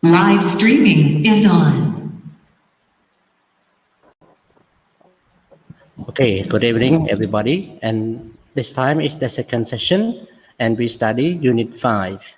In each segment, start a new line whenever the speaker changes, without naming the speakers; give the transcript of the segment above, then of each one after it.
Live streaming is on.
Okay, good evening, everybody. And this time is the second session, and we study Unit 5.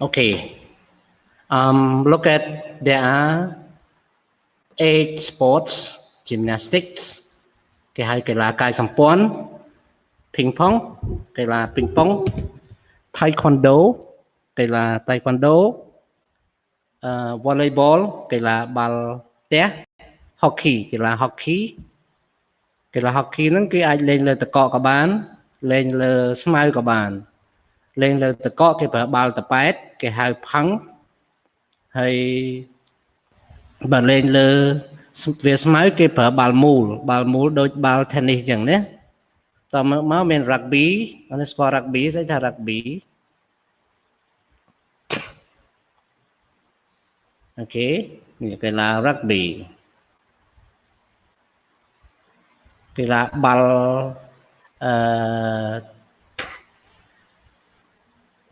Okay, look at there are 8 sports: gymnastics, គេហៅកីឡាកាយសម្ព័ន្ធ ping pong កីឡា ping pong, taekwondo កីឡា taekwondo, volleyball កីឡាបាល់ទះ hockey កីឡា hockey កីឡា hockey ហ្នឹងគេអាចលេងលើទឹកកកក៏បានលេងលើស្មៅក៏បានលេងលើទឹកកកគេប្រើបាល់តប៉ែតគេហៅផឹងហើយបើលេងលើវាស្មៅគេប្រើបាល់មូលដូចបាល់ tennis អញ្ចឹងណាតមកមាន rugby អានេះស្គាល់ rugby ស្អីថា rugby អូខេនេះកីឡា rugby កីឡាបាល់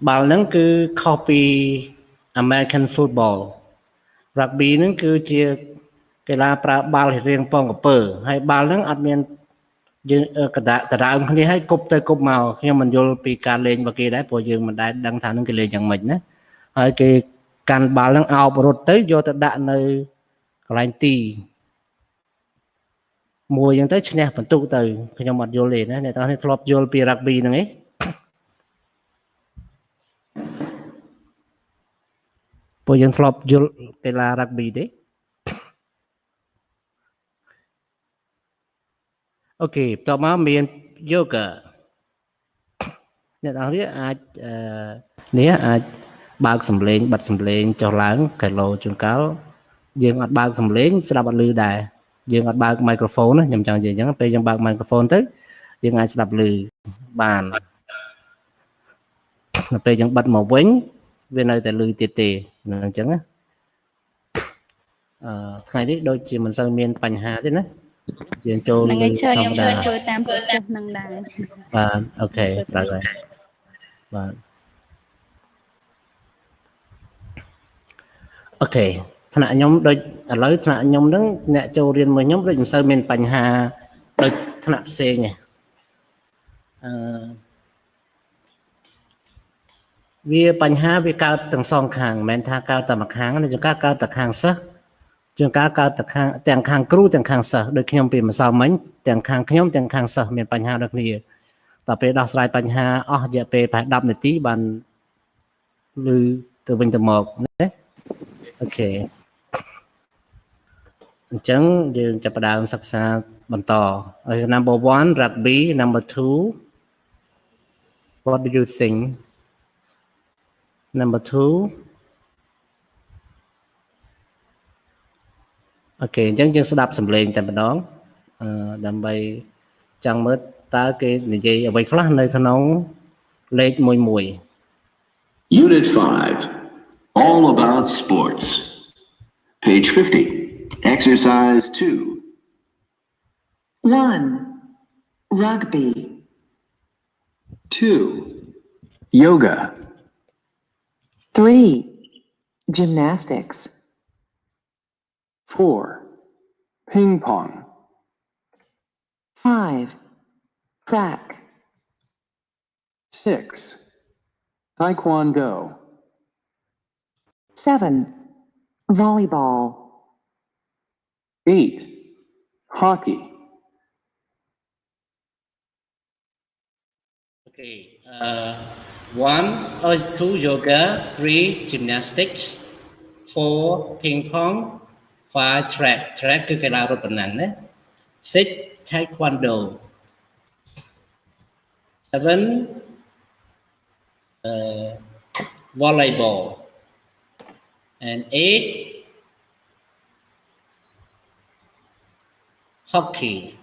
បាល់ហ្នឹងគឺខុសពី American football rugby ហ្នឹងគឺជាកីឡាប្រើបាល់រៀងពងកពើហើយបាល់ហ្នឹងអត់មានយើងកដើមគ្នាឲ្យគប់ទៅគប់មកខ្ញុំមិនយល់ពីការលេងរបស់គេដែរព្រោះយើងមិនដែលដឹងថានឹងគេលេងយ៉ាងម៉េចណាហើយគេកាន់បាល់ហ្នឹងអោបរត់ទៅយកទៅដាក់នៅកន្លែងទីមួយអញ្ចឹងទៅឈ្នះបន្ទុកទៅខ្ញុំអត់យល់ទេណាអ្នកទាំងនេះធ្លាប់យល់ពី rugby ហ្នឹងឯងពួកយើងធ្លាប់យល់កីឡា rugby ទេអូខេបន្ទាប់មកមាន yoga អ្នកទាំងនេះអាចនេះអាចបើកសំឡេងបិទសំឡេងចុះឡើងគីឡូជួនកាលយើងអត់បើកសំឡេងស្ដាប់អត់ឮដែរយើងអត់បើក microphone ណាខ្ញុំចង់និយាយអញ្ចឹងពេលយើងបើក microphone ទៅយើងអាចស្ដាប់ឮបាននៅពេលយើងបិទមកវិញវានៅតែឮទៀតទេអញ្ចឹងណាថ្ងៃនេះដូចជាមិនសូវមានបញ្ហាទេណាយើងចូលនឹងខ្ញុំធ្វើតាម process នឹងដែរបាទអូខេត្រូវហើយបាទអូខេថ្នាក់ខ្ញុំដូចឥឡូវថ្នាក់ខ្ញុំហ្នឹងអ្នកចូលរៀនមួយខ្ញុំដូចមិនសូវមានបញ្ហាដូចថ្នាក់ផ្សេងទេវាបញ្ហាវាកើតទាំងសងខាងមិនមែនថាកើតតែម្ខាងទេជួនកាលកើតតែខាងសិស្សជួនកាលកើតតែខាងទាំងខាងគ្រូទាំងខាងសិស្សដូចខ្ញុំពីម្សិលមិញទាំងខាងខ្ញុំទាំងខាងសិស្សមានបញ្ហាដូចគ្នាតែពេលដោះស្រាយបញ្ហាអស់រយៈពេលប្រហែល10នាទីបានឮទៅវិញទៅមកណាអូខេអញ្ចឹងយើងចាប់ផ្ដើមសិក្សាបន្ត number 1 rugby number 2 what do you think number 2 អូខេអញ្ចឹងយើងស្ដាប់សំឡេងតែម្ដងដើម្បីចង់មើលតើគេនិយាយអ្វីខ្លះនៅក្នុងលេខ11
Unit 5 All about sports Page 50 Exercise 2
1. Rugby
2. Yoga
3. Gymnastics
4. Ping pong
5. Track
6. Taekwondo
7. Volleyball
8. Hockey
Okay 2 yoga 3 gymnastics 4 ping pong 5 track គឺកីឡារត់ប្រណាំងណា6 taekwondo 7 volleyball, and 8 hockey.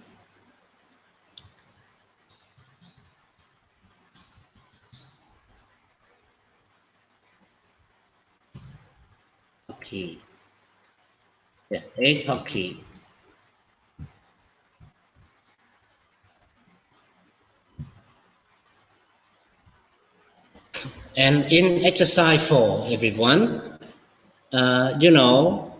Hockey. Yeah, 8 hockey. And in exercise 4, everyone, you know,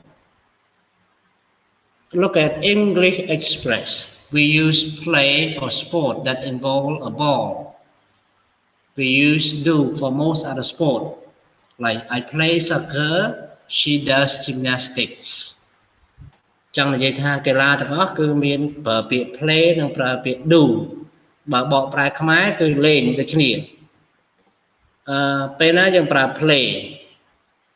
look at English Express. We use play for sport that involve a ball. We use do for most other sport. Like I play soccer, she does gymnastics. ចង់និយាយថាកីឡាទាំងអស់គឺមានប្រើពាក្យ play និងប្រើពាក្យ do បើបកប្រែខ្មែរគឺលេងដូចគ្នាពេលណាយើងប្រើ play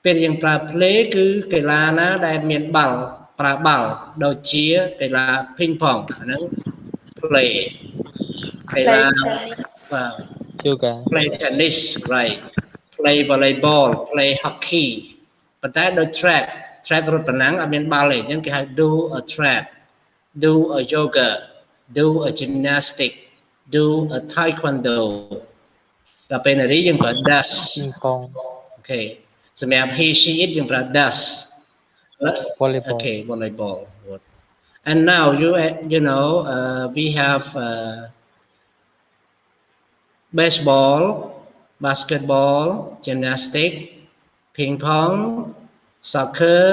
ពេលយើងប្រើ play គឺកីឡាណាដែលមានបាល់ប្រើបាល់ដូចជាកីឡា ping pong អាហ្នឹង play កីឡា
yoga
play tennis right play volleyball play hockey ប៉ុន្តែដូច track រត់ប្រណាំងអត់មានបាល់ទេអញ្ចឹងគេហៅ do a track do a yoga do a gymnastic do a taekwondo ដល់ពេលនារីយើងប្រើ does
ping pong
okay សម្រាប់ he she it យើងប្រើ does
volleyball
okay volleyball and now you know we have baseball basketball gymnastic ping pong soccer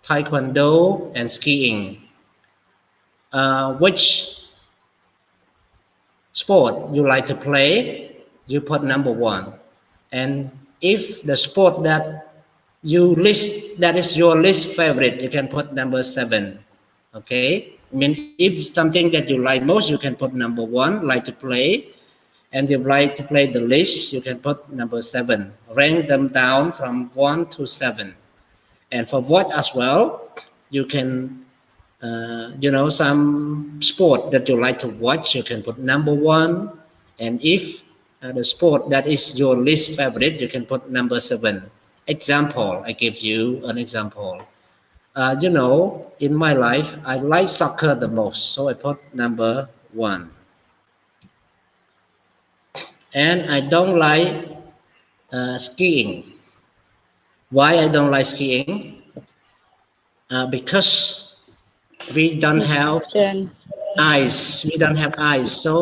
taekwondo and skiing which sport you like to play you put number 1 and if the sport that you list that is your least favorite you can put number 7 okay I mean if something that you like most you can put number 1 like to play and you like to play the list you can put number 7 rank them down from 1 to 7 and for watch as well you can you know some sport that you like to watch you can put number 1 and if the sport that is your least favorite you can put number 7 example I give you an example you know in my life I like soccer the most so I put number 1 and I don't like skiing why I don't like skiing because we don't have eyes we don't have eyes so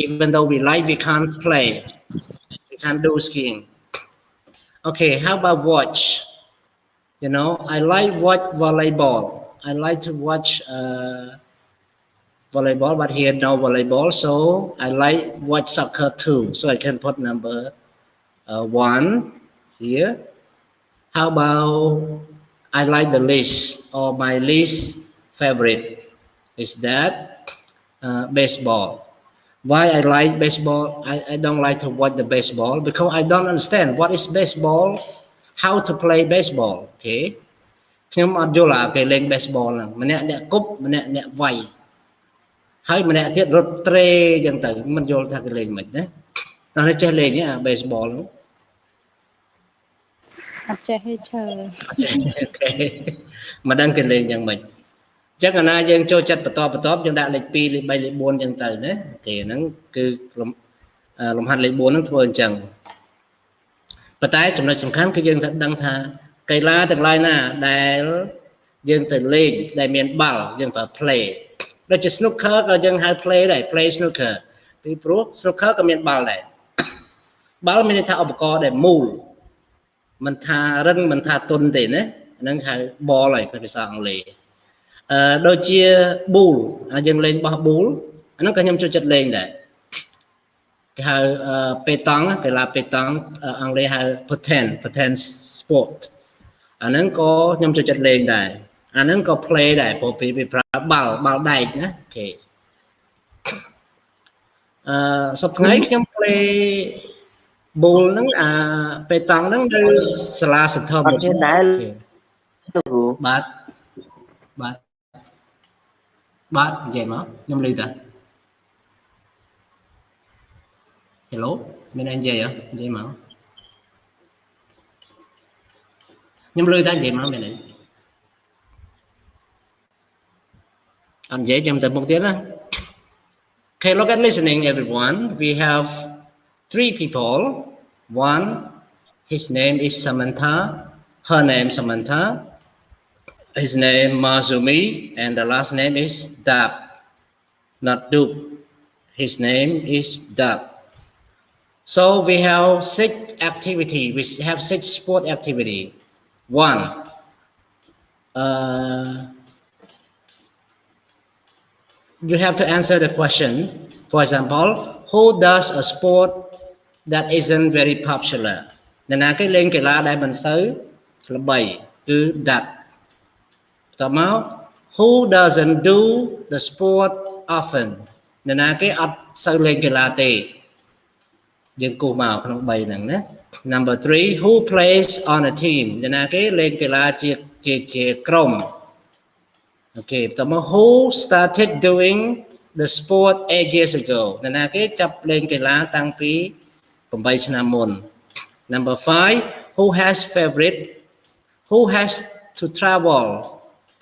even though we like we can't play we can't do skiing okay how about watch you know I like watch volleyball I like to watch volleyball but here no volleyball so I like watch soccer too so I can put number 1 here how about I like the list or my least favorite is that baseball why I like baseball I don't like to watch the baseball because I don't understand what is baseball how to play baseball okay ខ្ញុំអត់យល់គេលេង baseball ហ្នឹងម្នាក់អ្នកគប់ម្នាក់អ្នកវាយហើយម្នាក់ទៀតរត់ត្រេអញ្ចឹងទៅមិនយល់ថាគេលេងមិនណាដល់នេះចេះលេងអា baseball ហ្នឹង
អត់ចេះទេឈើ
អូខេមិនដឹងគេលេងយ៉ាងម៉េចអញ្ចឹងអាណាយើងចូលចិត្តបន្តយើងដាក់លេខ2លេខ3លេខ4អញ្ចឹងទៅណាគេហ្នឹងគឺលំហាត់លេខ4ហ្នឹងធ្វើអញ្ចឹងប៉ុន្តែចំណុចសំខាន់គឺយើងត្រូវដឹងថាកីឡាទាំងឡាយណាដែលយើងទៅលេងដែលមានបាល់យើងប្រើ play ដូចជា snooker ក៏យើងហៅ play ដែរ play snooker ពីព្រោះ snooker ក៏មានបាល់ដែរបាល់មានន័យថាឧបករណ៍ដែលមូលមិនថារឹងមិនថាទន់ទេណាហ្នឹងហៅ ball ហើយក្នុងភាសាអង់គ្លេសដូចជា bull យើងលេងបោះ bull អាហ្នឹងក៏ខ្ញុំចូលចិត្តលេងដែរគេហៅប៉េតង់កីឡាប៉េតង់អង់គ្លេសហៅ patent sport អាហ្នឹងក៏ខ្ញុំចូលចិត្តលេងដែរអាហ្នឹងក៏ play ដែរព្រោះពីប្រើបាល់ដែកណាអូខេសប្តាហ៍ថ្ងៃខ្ញុំ play bull ហ្នឹងប៉េតង់ហ្នឹងនៅសាលាសន្ធមមានដែរបាទនិយាយមកខ្ញុំឮតា Hello មានអីនិយាយនិយាយមកខ្ញុំលឺតែនិយាយមកមានអីអត់និយាយខ្ញុំទៅមុខទៀតណា Okay, look at listening, everyone. We have 3 people. One, his name is Samantha. Her name Samantha. His name Mazumi, and the last name is Dab, not Dub. His name is Dab. So we have 6 activity. We have 6 sport activity. One, you have to answer the question. For example, who does a sport that isn't very popular? អ្នកណាគេលេងកីឡាដែលមិនសូវល្បីគឺដាត់តមក who doesn't do the sport often អ្នកណាគេអត់សូវលេងកីឡាទេយើងគូសមកក្នុង3ហ្នឹងណា Number 3 who plays on a team អ្នកណាគេលេងកីឡាជាក្រុម Okay តមក who started doing the sport 8 years ago អ្នកណាគេចាប់លេងកីឡាតាំងពី8ឆ្នាំមុន Number 5 who has to travel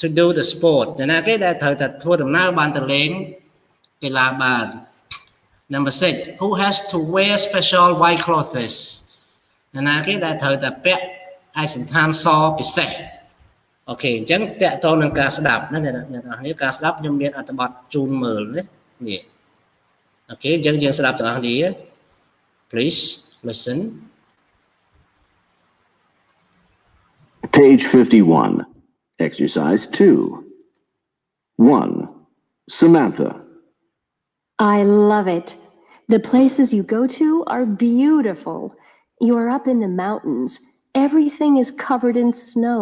to do the sport អ្នកណាគេដែលត្រូវតែធ្វើដំណើរបានទៅលេងកីឡាបាន Number 6 who has to wear special white clothes អ្នកណាគេដែលត្រូវតែពាក់ឯកសណ្ឋានសពិសេស អូខេអញ្ចឹងតកតនឹងការស្ដាប់ណាអ្នកនរគ្នាការស្ដាប់ខ្ញុំមានអត្ថបទជូនមើលណានេះអូខេអញ្ចឹងយើងស្ដាប់ទាំងអស់គ្នា Please listen
Page 51, exercise 2. 1. Samantha.
I love it. The places you go to are beautiful. You are up in the mountains. Everything is covered in snow.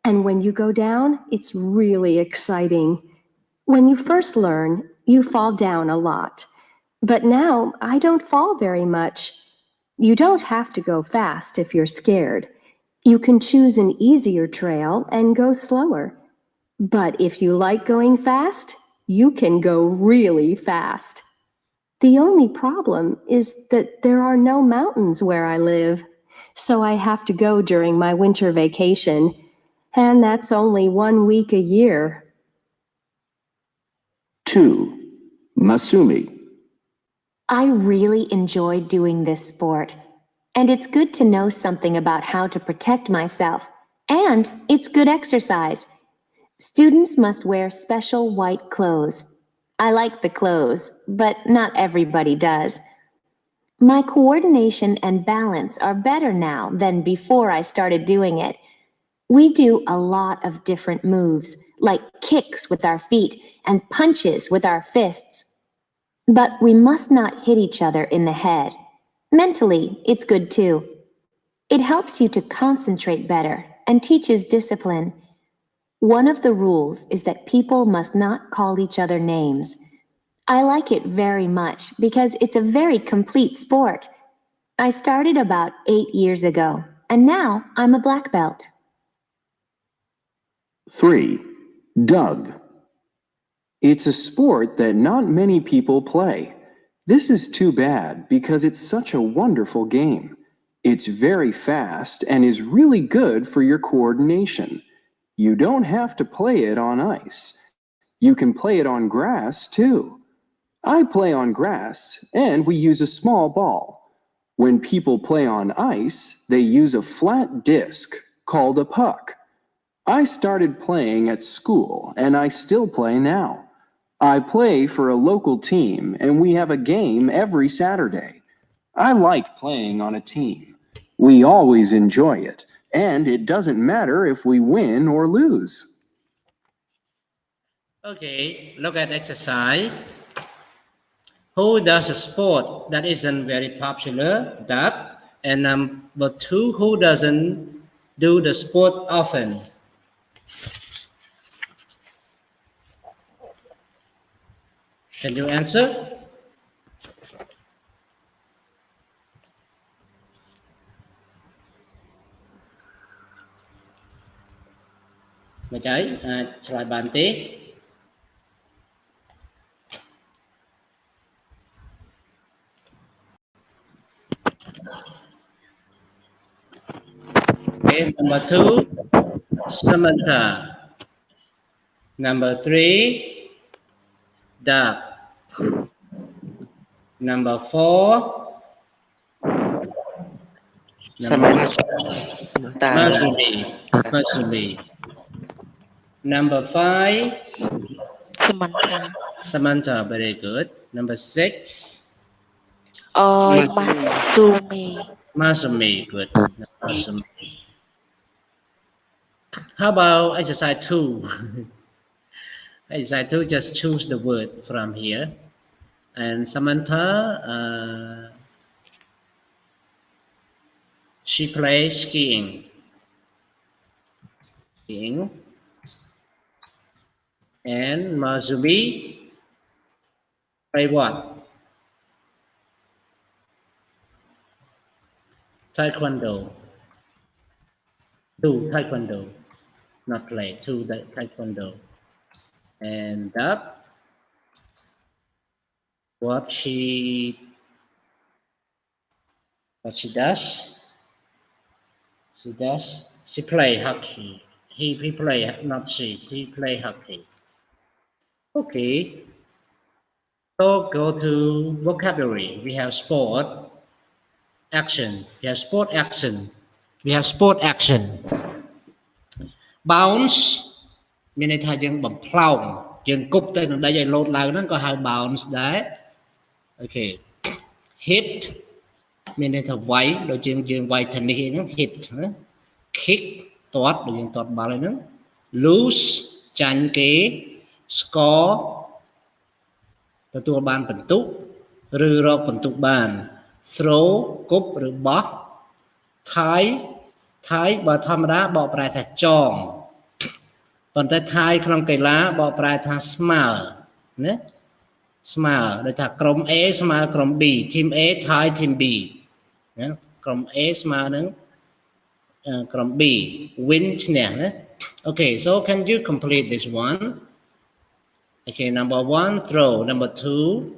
And when you go down, it's really exciting. When you first learn, you fall down a lot. But now I don't fall very much. You don't have to go fast if you're scared. You can choose an easier trail and go slower. But if you like going fast, you can go really fast. The only problem is that there are no mountains where I live, so I have to go during my winter vacation, and that's only 1 week a year.
2. Masumi.
I really enjoy doing this sport, and it's good to know something about how to protect myself, and it's good exercise. Students must wear special white clothes. I like the clothes, but not everybody does. My coordination and balance are better now than before I started doing it. We do a lot of different moves, like kicks with our feet and punches with our fists. But we must not hit each other in the head. Mentally, it's good too. It helps you to concentrate better and teaches discipline. One of the rules is that people must not call each other names. I like it very much because it's a very complete sport. I started about 8 years ago, and now I'm a black belt.
3. Doug.
It's a sport that not many people play. This is too bad because it's such a wonderful game. It's very fast and is really good for your coordination. You don't have to play it on ice. You can play it on grass too. I play on grass and we use a small ball. When people play on ice, they use a flat disc called a puck. I started playing at school and I still play now. I play for a local team and we have a game every Saturday. I like playing on a team. We always enjoy it. And it doesn't matter if we win or lose.
Okay, look at exercise. Who does a sport that isn't very popular? That. And number 2, who doesn't do the sport often? Can you answer? Mấy tráiឆ្លើយបានទេ
I
Okay, number 2, Samantha. Number 3, Doug. Number 4, Masumi. Number 5, Samantha, very good. Number 6, Masumi, good. Masumi. How about exercise 2? Exercise 2, just choose the word from here. And Samantha, she plays skiing. And Masumi play what? Taekwondo. Do Taekwondo. Not play, do the Taekwondo. And that what she does. She play hockey. He play, not she. He play hockey. Okay. So go to vocabulary. We have sport, action. We have sport action. Bounce មានន័យថាយើងបំផ្លោងយើងគប់ទៅនឹងដីឲ្យលោតឡើងហ្នឹងក៏ហៅ bounce ដែរ Okay. Hit មានន័យថាវាយដូចជាយើងវាយ tennis ហ្នឹង hit ណា Kick ទាត់ដូចយើងទាត់បាល់ហ្នឹង Lose ចាញ់គេ Score ទទួលបានពិន្ទុឬរកពិន្ទុបាន Throw គប់ឬបោះ Tie បើធម្មតាបកប្រែថាចងប៉ុន្តែ tie ក្នុងកីឡាបកប្រែថាស្មើណាស្មើដូចថាក្រុម A ស្មើក្រុម B team A tie team B ណាក្រុម A ស្មើនឹងក្រុម B win ឈ្នះណា Okay, so can you complete this one? Okay, number 1 throw, number 2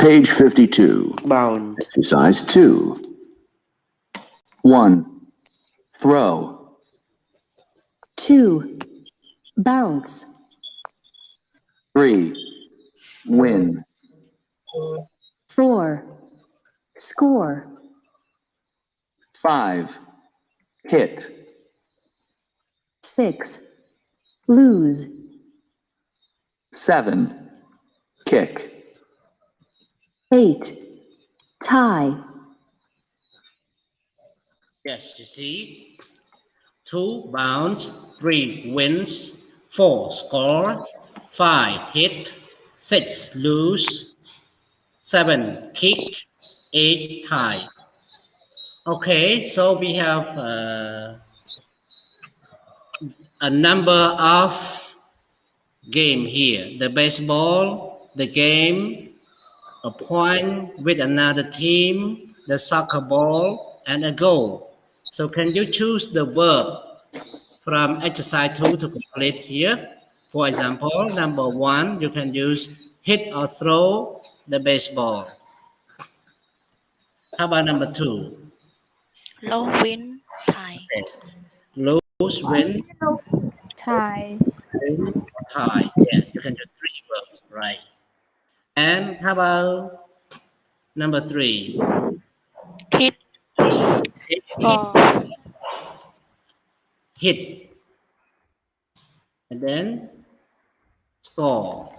Page 52.
Bound.
Exercise 2.
1. Throw.
2. Bounce.
3. Win.
4. Score.
5. Hit.
6. Lose.
7. Kick.
8. Tie.
Yes, you see 2 bounce 3 wins 4 score 5 hit 6 lose 7 kick 8 tie. Okay, so we have a number of game here. The baseball, the game, a point with another team, the soccer ball, and a goal. So can you choose the verb from exercise 2 to complete here? For example, number 1, you can use hit or throw the baseball. How about number 2?
Lose, win, tie.
Lose, win,
Tie.
tie. Yeah, you can do 3 verbs, right? And how about number 3?
Hit.
Hit. And then score.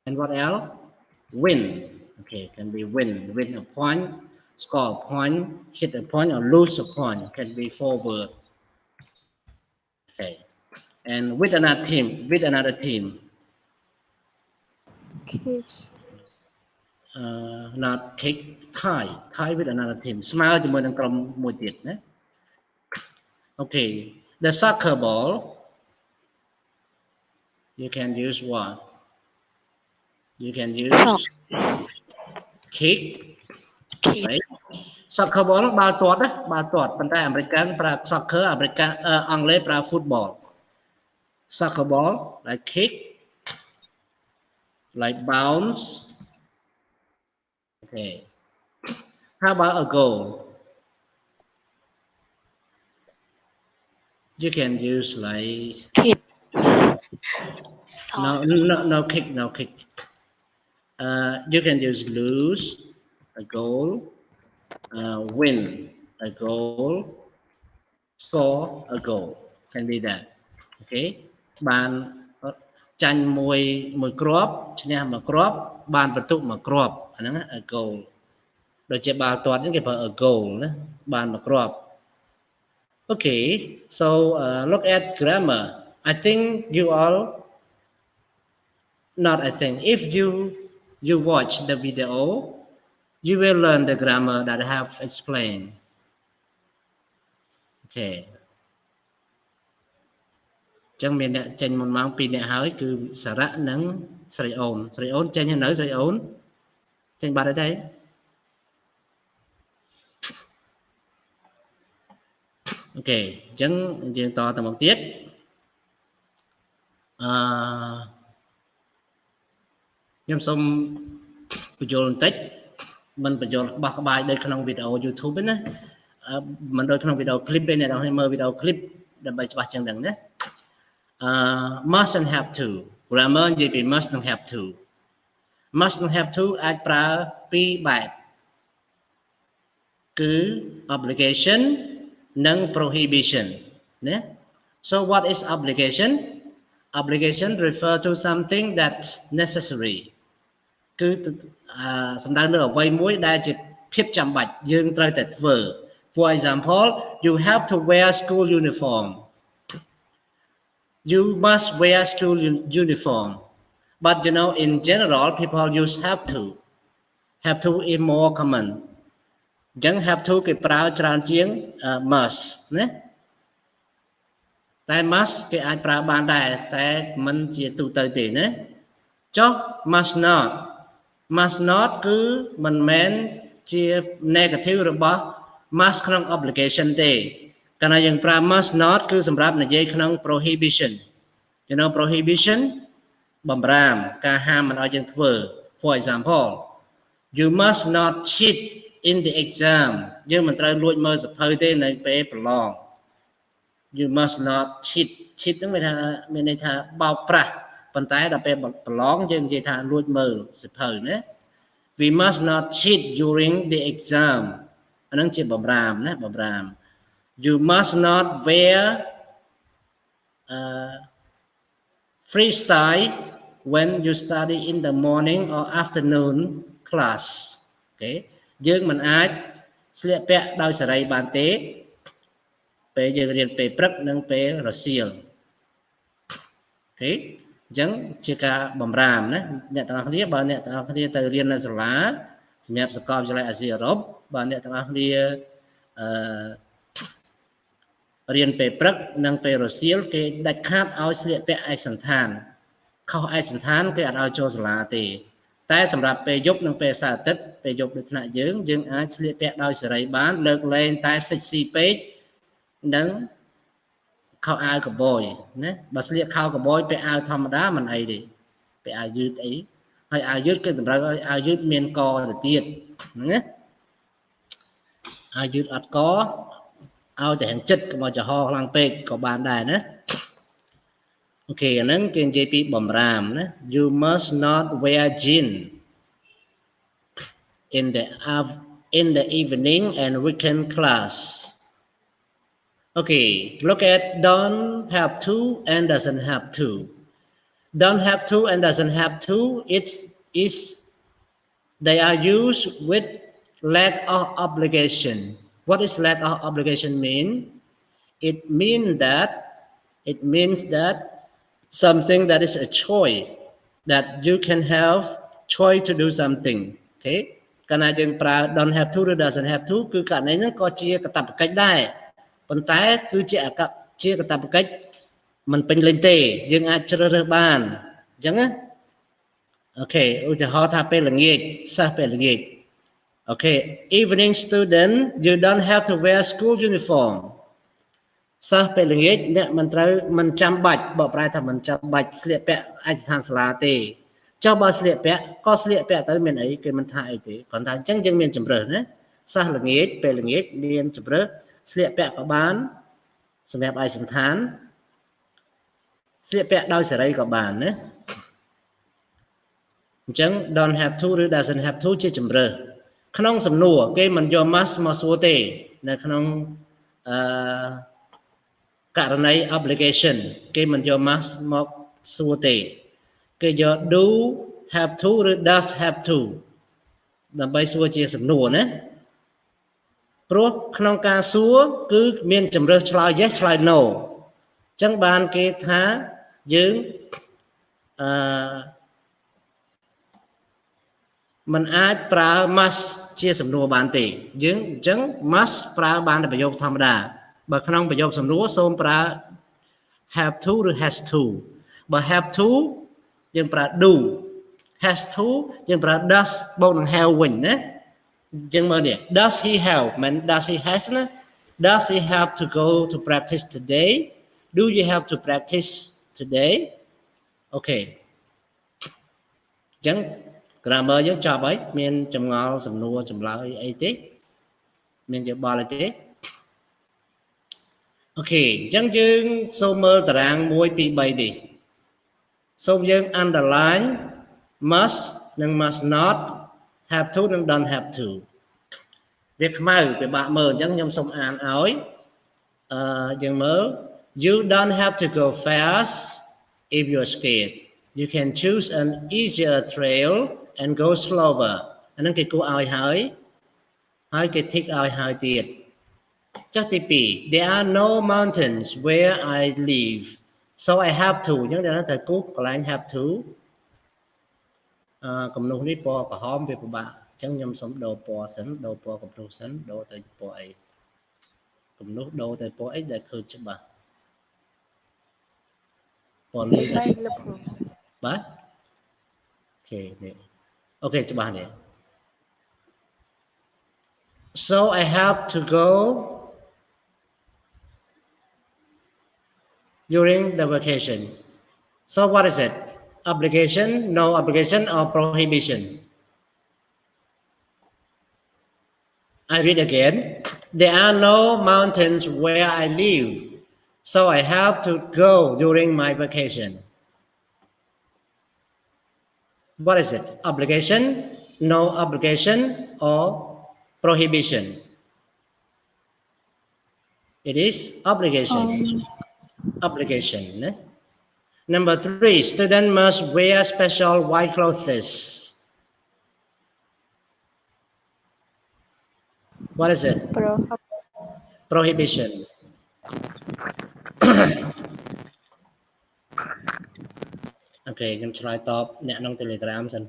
And what else? Win. Okay, can be win. Win a point, score a point, hit a point, or lose a point. Can be 4 words. Okay. And with another team.
Kiss.
Not kick, tie with another team. ស្មើជាមួយនឹងក្រុមមួយទៀតណា Okay, the soccer ball you can use what? You can use kick, right? Soccer ball បាល់ទាត់ណាបាល់ទាត់ប៉ុន្តែអាមេរិកប្រើ soccer អាមេរិកអង់គ្លេសប្រើ football. Soccer ball like kick like bounce. Okay. How about a goal? You can use like
kick
no kick. You can use lose a goal, win a goal, score a goal. Can be that. Okay. បានចាញ់មួយគ្រាប់ឈ្នះមួយគ្រាប់បានបន្ទុកមួយគ្រាប់អាហ្នឹង a goal ដូចជាបាល់ទាត់ហ្នឹងគេប្រើ a goal ណាបានមួយគ្រាប់ Okay, so look at grammar. I think you all not I think if you watch the video you will learn the grammar that I have explained. Okay. ចឹងមានអ្នកចេញមុនម៉ោង2នាក់ហើយគឺសារៈនិងស្រីអូនចេញនៅស្រីអូនចេញបាត់ហើយទេអូខេអញ្ចឹងយើងតទៅមុខទៀតខ្ញុំសូមបញ្យល់បន្តិចមិនបញ្យល់ក្បោះក្បាយដូចក្នុងវីដេអូ YouTube ទេណាមិនដូចក្នុងវីដេអូ clip ទេអ្នកនរគ្នាមើលវីដេអូ clip ដើម្បីច្បាស់ចឹងដឹងណា must and have to grammar និយាយពី must និង have to must និង have to អាចប្រើពីរបែបគឺ obligation និង prohibition ណា so what is obligation obligation refer to something that's necessary គឺសំដៅលើអ្វីមួយដែលជាភាពចាំបាច់យើងត្រូវតែធ្វើ for example you have to wear school uniform you must wear school uniform but you know in general people use have to is more common អញ្ចឹង have to គេប្រើច្រើនជាង must ណាតែ must គេអាចប្រើបានដែរតែមិនជាទូទៅទេណាចុះ must not គឺមិនមែនជា negative របស់ must ក្នុង obligation ទេកាលណាយើងប្រើ must not គឺសម្រាប់និយាយក្នុង prohibition you know prohibition បំរាមការហាមមិនឲ្យយើងធ្វើ for example you must not cheat in the exam យើងមិនត្រូវលួចមើលសៀវភៅទេនៅពេលប្រឡង you must not cheat ហ្នឹងមានន័យថាបោកប្រាស់ប៉ុន្តែដល់ពេលប្រឡងយើងនិយាយថាលួចមើលសៀវភៅណា we must not cheat during the exam អាហ្នឹងជាបំរាមណាបំរាម you must not wear freestyle when you study in the morning or afternoon class okay យើងមិនអាចស្លៀកពាក់ដោយសេរីបានទេពេលយើងរៀនពេលព្រឹកនិងពេលរសៀលអូខេអញ្ចឹងជាការបំរាមណាអ្នកទាំងអស់គ្នាបើអ្នកទាំងអស់គ្នាទៅរៀននៅសាលាសម្រាប់សាកលវិទ្យាល័យអាស៊ីអឺរ៉ុបបើអ្នកទាំងអស់គ្នារៀនពេលព្រឹកនិងពេលរសៀលគេដាច់ខាតឲ្យស្លៀកពាក់ឯកសណ្ឋានខុសឯកសណ្ឋានគេអត់ឲ្យចូលសាលាទេតែសម្រាប់ពេលយប់និងពេលសៅរ៍អាទិត្យពេលយប់ដូចថ្នាក់យើងអាចស្លៀកពាក់ដោយសេរីបានលើកលែងតែសិចស៊ីពេកនិងខោអាវកបយណាបើស្លៀកខោកបយពាក់អាវធម្មតាមិនអីទេពាក់អាវយឺតអីហើយអាវយឺតគឺតម្រូវឲ្យអាវយឺតមានកទៅទៀតណាអាវយឺតអត់កឲ្យតែហាងចិត្តកុំឲ្យចំហខ្លាំងពេកក៏បានដែរណាអូខេអាហ្នឹងគេនិយាយពីបំរាមណា you must not wear jean in the evening and weekend class okay look at don't have to and doesn't have to don't have to and doesn't have to they are used with lack of obligation what is lack of obligation mean it means that something that is a choice that you can have choice to do something okay កាលណាយើងប្រើ don't have to ឬ doesn't have to គឺករណីហ្នឹងក៏ជាកាតព្វកិច្ចដែរប៉ុន្តែគឺជាកាតព្វកិច្ចមិនពេញលេញទេយើងអាចជ្រើសរើសបានអញ្ចឹងណាអូខេឧទាហរណ៍ថាពេលល្ងាចសិស្សពេលល្ងាចអូខេ evening student you don't have to wear school uniformសិស្សពេលល្ងាចអ្នកមិនចាំបាច់បកប្រែថាមិនចាំបាច់ស្លៀកពាក់ឯកសណ្ឋានសាលាទេ ចុះបើស្លៀកពាក់ក៏ស្លៀកពាក់ទៅមានអីគេមិនថាអីទេគ្រាន់តែអញ្ចឹងយើងមានជំរើសណាសោះល្ងាចពេលល្ងាចមានជំរើសស្លៀកពាក់ក៏បានសម្រាប់ឯកសណ្ឋានស្លៀកពាក់ដោយសេរីក៏បានណាអញ្ចឹង don't have to ឬ doesn't have to ជាជំរើសក្នុងសំណួរគេមិនយក must មកសួរទេនៅក្នុងករណី obligation គេមិនយក must មកសួរទេគេយក do have to ឬ does have to ដើម្បីសួរជាសំណួរណាព្រោះក្នុងការសួរគឺមានជំរើសឆ្លើយ yes ឆ្លើយ no អញ្ចឹងបានគេថាយើងมันអាចប្រើ must ជាសំណួរបានទេយើងអញ្ចឹង must ប្រើបានតែប្រយោគធម្មតាបើក្នុងប្រយោគសំណួរសូមប្រើ have to ឬ has to បើ have to យើងប្រើ do has to យើងប្រើ does បូកនឹង have វិញណាយើងមើលនេះ does he have មិន does he has ណា does he have to go to practice today do you have to practice today អូខេអញ្ចឹង grammar យើងចប់ហើយមានចម្ងល់សំណួរចម្លើយអីទេមានយោបល់អីទេអូខេអញ្ចឹងយើងសូមមើលតារាង1 2 3នេះសូមយើង underline must និង must not have to និង don't have to វាខ្មៅពិបាកមើលអញ្ចឹងខ្ញុំសូមអានឲ្យយើងមើល you don't have to go fast if you're scared you can choose an easier trail and go slower អានឹងគេគួរឲ្យហើយគេ tick ឲ្យហើយទៀតចុះទី2 there are no mountains where I live so I have to អញ្ចឹងតែគូកន្លែង have to កំណុះនេះពណ៌ក្រហមវាពិបាកអញ្ចឹងខ្ញុំសូមដូរពណ៌សិនដូរពណ៌កំណុះសិនដូរទៅពណ៌អីកំណុះដូរទៅពណ៌អីដែលឃើញច្បាស់ពណ៌លឿងបាទអូខេនេះអូខេច្បាស់នេះ so I have to go during the vacation so what is it obligation no obligation or prohibition I read again there are no mountains where I live so I have to go during my vacation what is it obligation no obligation or prohibition it is obligation obligation number 3 student must wear special white clothes what is it prohibition okay ខ្ញុំឆ្លើយតបអ្នកក្នុង Telegram សិន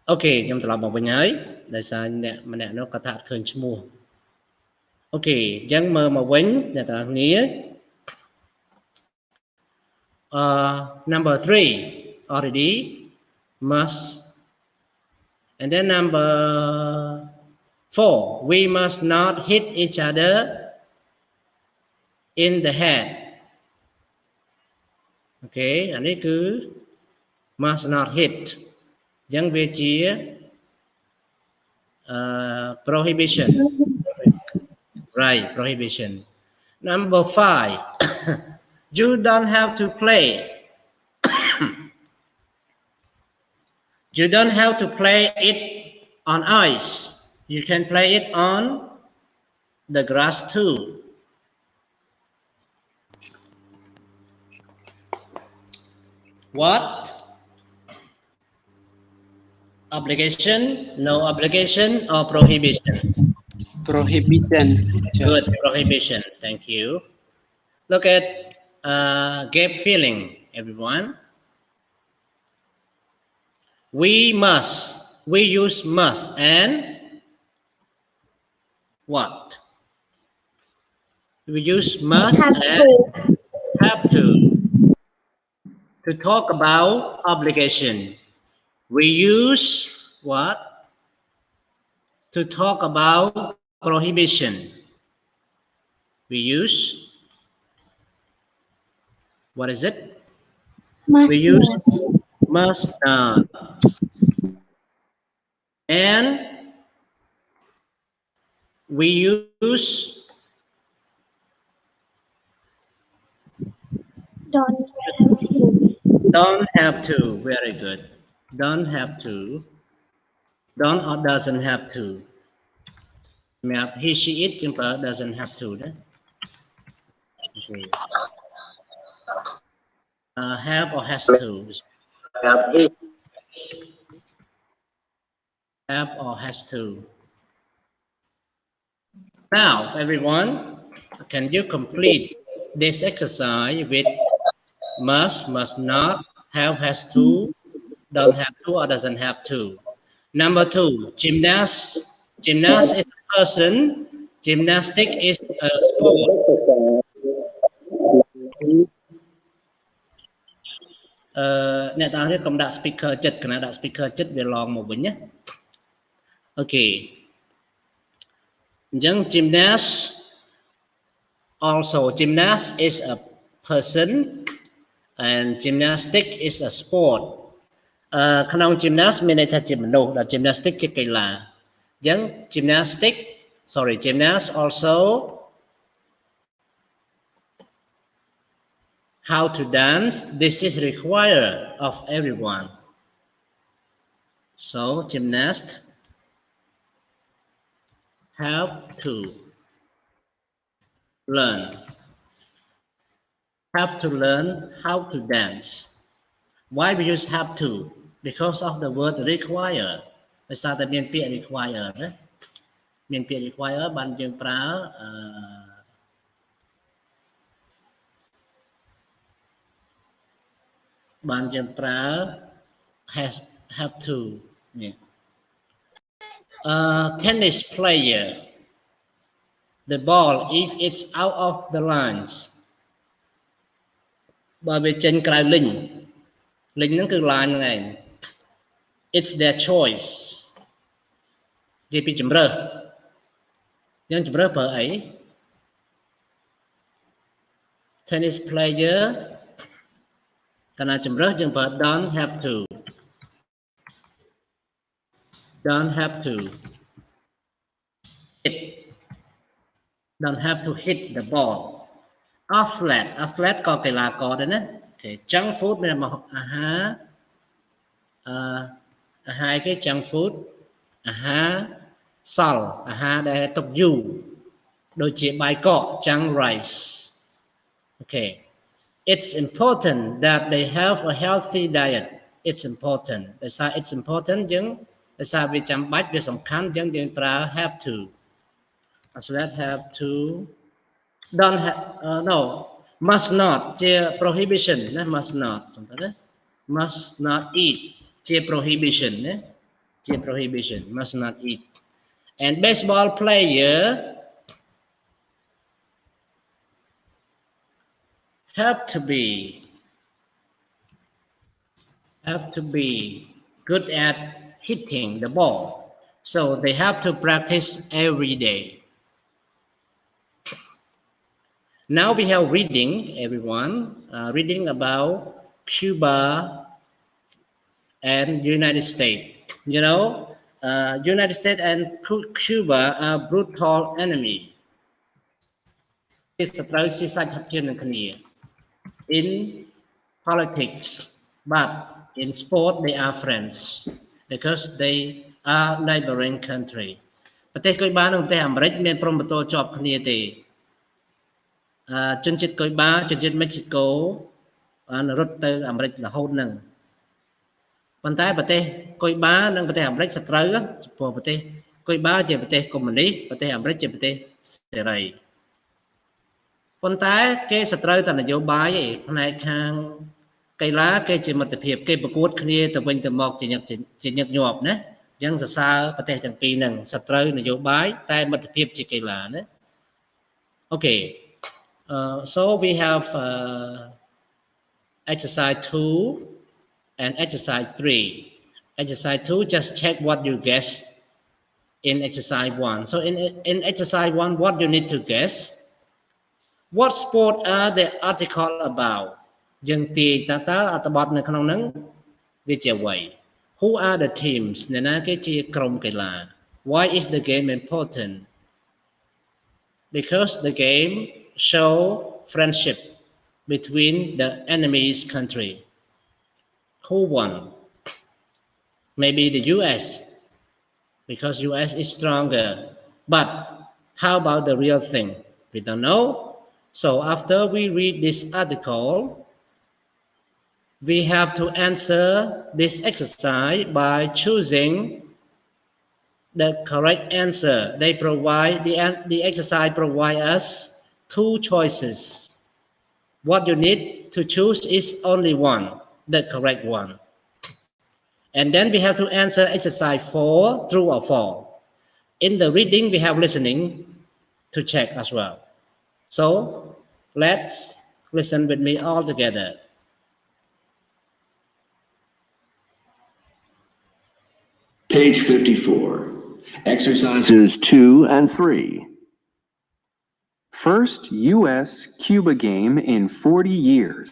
អូខេខ្ញុំត្រឡប់មកវិញហើយដោយសារអ្នកម្នាក់នោះគាត់ថាអត់ឃើញឈ្មោះអូខេអញ្ចឹងមើលមកវិញអ្នកទាំងគ្នាnumber 3 already must and then number 4 we must not hit each other in the head អូខេអានេះគឺ must not hit yang vejia prohibition right prohibition number 5 you don't have to play you don't have to play it on ice you can play it on the grass too what obligation no obligation or prohibition
Prohibition.
good prohibition thank you look at gap filling everyone. We use must and what? We use must and have to talk about obligation. We use what? To talk about prohibition. We use, what is it? We use must not. And we use don't have to. Very good. Don't have to. Don't or doesn't have to. He, she, it doesn't have to. Okay. Have or has to. Have or has to. Now, everyone, can you complete this exercise with must not, have, has to, don't have to, or doesn't have to? Number 2, gymnast is a person, gymnastic is a sport.អ្នកតានេះកុំដាក់ speaker ចិត្តគណៈដាក់ speaker ចិត្តវាឡងមកវិញណា Okay. អញ្ចឹង gymnast is a person and gymnastic is a sport. ក្នុង gymnast មានន័យថាជាមនុស្សដល់ gymnastic ជាកីឡាអញ្ចឹង gymnast also how to dance. This is required of everyone. So gymnast have to learn how to dance. Why we use have to? Because of the word require. ដោយសារតែមានពាក្យ require ណាមានពាក្យ require បានយើងប្រើបានយើងប្រើ have to នេះ tennis player, the ball if it's out of the lines បើវាចេញក្រៅលិញហ្នឹងគឺ line ហ្នឹងឯង it's their choice និយាយពីជំរើសយើងជំរើសប្រើអី tennis player កាលណាជំរើសយើងប្រើ don't have to don't have to hit the ball. Athlete ក៏កីឡាករដែរណា Okay. Junk food មានអាហារគេ junk food អាហារសល់អាហារដែលទុកយូរដូចជាបាយកក junk rice. Okay. It's important that they have a healthy diet. It's important. ដោយសារ it's important យើងដោយសារវាចាំបាច់វាសំខាន់យើងប្រើ have to. Athlete have to don't have no must not ជា prohibition ណា must not សំខាន់ណា must not eat ជា prohibition ណាជា prohibition must not eat. And baseball player have to be good at hitting the ball, so they have to practice every day. Now we have reading, everyone, reading about Cuba and United States. You know, United States and Cuba are brutal enemy. It's a in politics, but in sport they are friends because they are neighboring country. ប្រទេសកុយបានិងប្រទេសអាមេរិកមានព្រំប្រទល់ជាប់គ្នាទេជនជាតិកុយបាជនជាតិមិចស៊ីកូរត់ទៅអាមេរិករហូតនឹងប៉ុន្តែប្រទេសកុយបានិងប្រទេសអាមេរិកសត្រូវចំពោះប្រទេសកុយបាជាប្រទេសកុម្មុយនីសប្រទេសអាមេរិកជាប្រទេសសេរីប៉ុន្តែគេសត្រូវតែនយោបាយឯផ្នែកខាង កីឡាគេជាមិត្តភាពគេប្រកួតគ្នាទៅវិញទៅមកជាញឹកញាប់ណាអញ្ចឹងសរសើរប្រទេសទាំងពីរហ្នឹងសត្រូវនយោបាយតែមិត្តភាពជាកីឡាណា Okay so we have exercise 2 and exercise 3 exercise 2 just check what you guess in exercise 1 so in exercise 1 what you need to guess what sport are the article about យើងទាយតើអត្ថបទនៅក្នុងហ្នឹងវាជាអ្វី who are the teams អ្នកណាគេជាក្រុមកីឡា why is the game important because the game show friendship between the enemy's country who won maybe the US because US is stronger but how about the real thing we don't know so after we read this article we have to answer this exercise by choosing the correct answer. They provide the exercise provide us 2 choices. What you need to choose is only one, the correct one. And then we have to answer exercise 4, true or false. In the reading, we have listening to check as well. So let's listen with me all together.
Page 54. Exercises 2 and 3.
First U.S.-Cuba game in 40 years.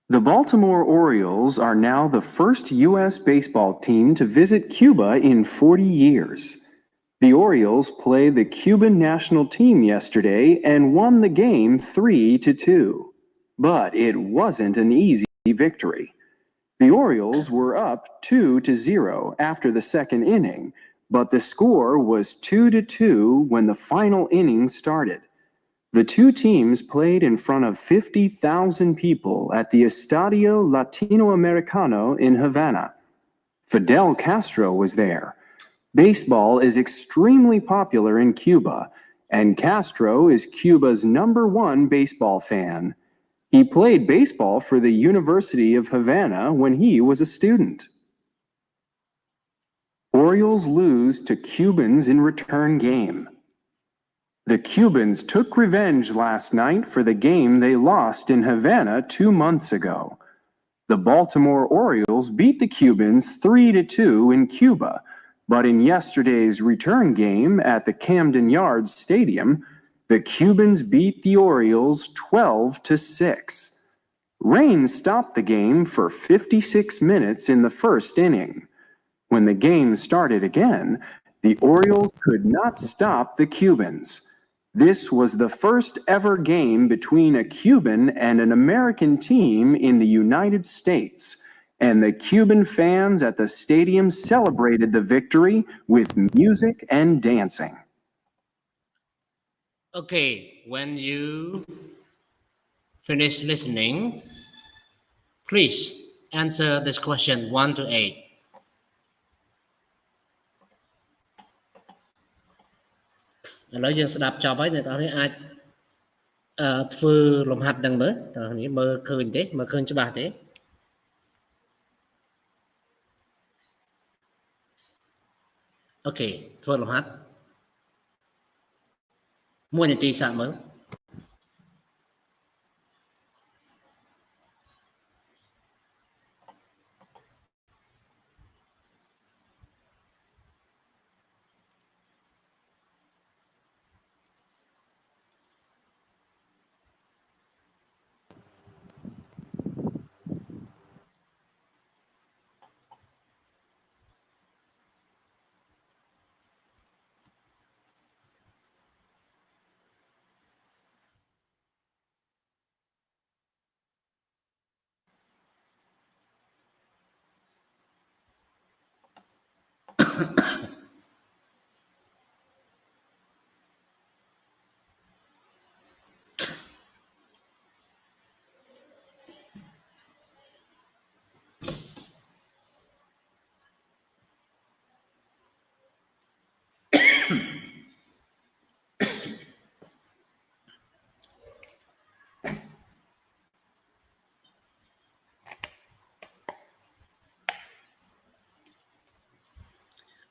The Baltimore Orioles are now the first U.S. baseball team to visit Cuba in 40 years. The Orioles played the Cuban national team yesterday and won the game 3-2. But it wasn't an easy victory. The Orioles were up 2-0 after the second inning, but the score was 2-2 when the final inning started. The two teams played in front of 50,000 people at the Estadio Latinoamericano in Havana. Fidel Castro was there. Baseball is extremely popular in Cuba, and Castro is Cuba's #1 baseball fan. He played baseball for the University of Havana when he was a student. Orioles lose to Cubans in return game. The Cubans took revenge last night for the game they lost in Havana 2 months ago. The Baltimore Orioles beat the Cubans 3-2 in Cuba, but in yesterday's return game at the Camden Yards Stadium, the Cubans beat the Orioles 12-6. Rain stopped the game for 56 minutes in the first inning. When the game started again, the Orioles could not stop the Cubans. This was the first ever game between a Cuban and an American team in the United States, and the Cuban fans at the stadium celebrated the victory with music and dancing.
Okay, when you finish listening, please answer this question 1 to 8.ឥឡូវយើងស្ដាប់ចប់ហើយអ្នកទាំងនេះអាចធ្វើលំហាត់នឹងមើលតើនេះមើលឃើញទេមើលឃើញច្បាស់ទេអូខេធ្វើលំហាត់1នាទីសាកមើល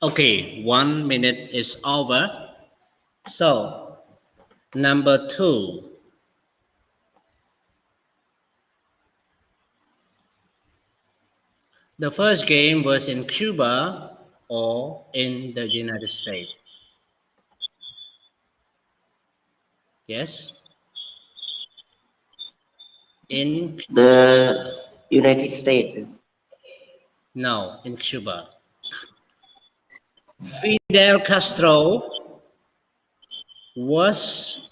Okay, 1 minute is over. So, number 2. The first game was in Cuba or in the United States? Yes. In
The United States.
No, in Cuba. Fidel Castro was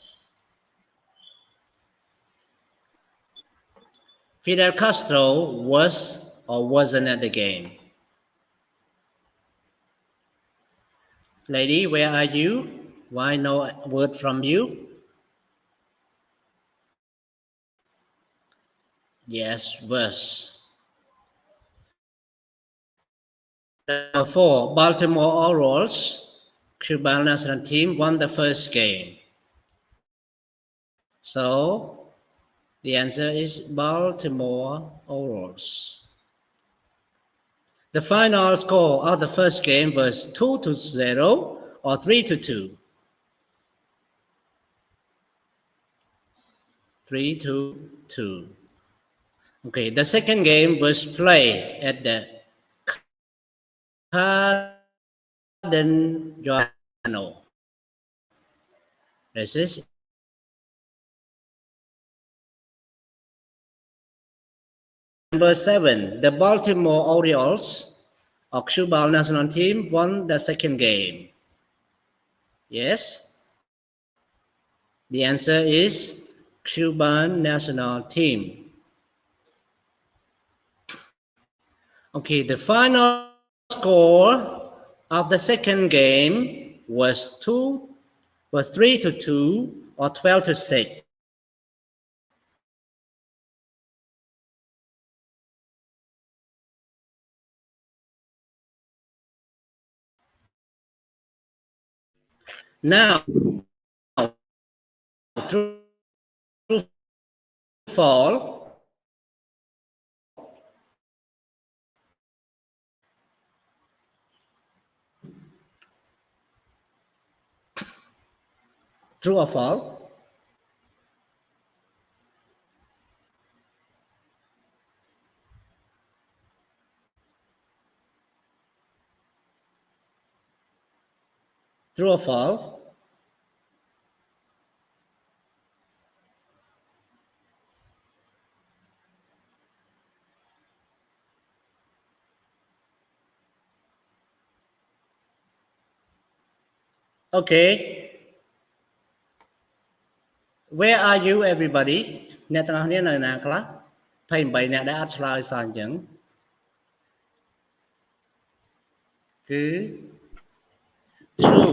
or wasn't at the game? Lady, where are you? Why no word from you? Yes, was. Number 4, Baltimore Orioles, Cuban national team, won the first game. So, the answer is Baltimore Orioles. The final score of the first game was 2-0 or 3-2. 3-2. Okay, the second game was played at the Garden Joano. This is number 7. The Baltimore Orioles of Cuban national team won the second game. Yes? The answer is Cuban national team. Okay, the final score of the second game was 3-2 or 12-6. Now, true or false? True or false? True or false? Okay. Where are you everybody? អ្នកទាំងអស់គ្នានៅណាខ្លះ? 28អ្នកដែលអត់ឆ្លើយសោះអញ្ចឹង គឺ true.